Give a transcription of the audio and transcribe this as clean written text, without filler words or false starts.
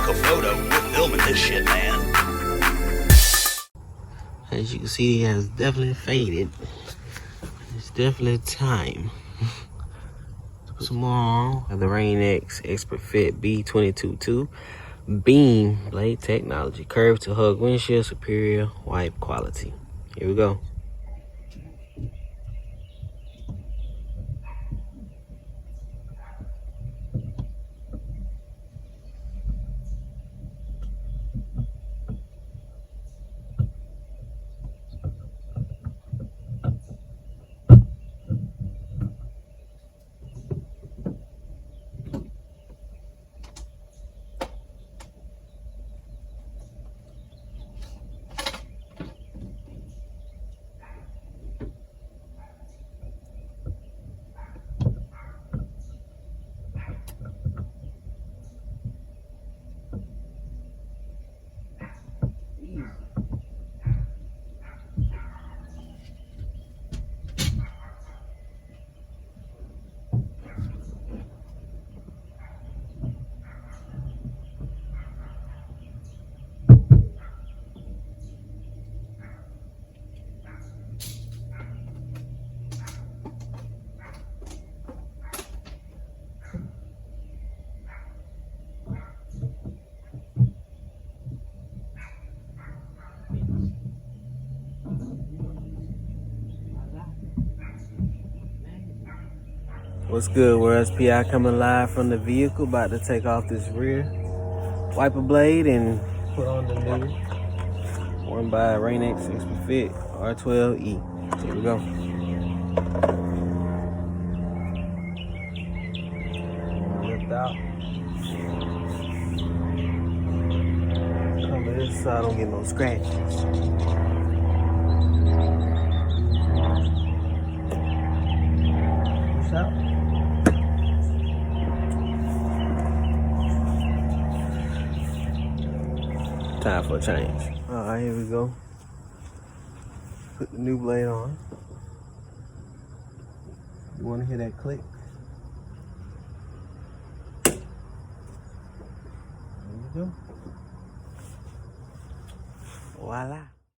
took a photo. We're filming this shit, man. As you can see, it has definitely faded. It's definitely time to put some more on. The Rain X Expert Fit B22.2 Beam Blade Technology. Curved to hug windshield, superior wipe quality. Here we go. What's good, World SPI coming live from the vehicle, about to take off this rear wiper blade and put on the new one by Rain X Expert Fit R12E. Here we go. Lift out. Come to this so I don't get no scratches. Push out. Time for a change. Alright, here we go. Put the new blade on. You want to hear that click? There you go. Voila.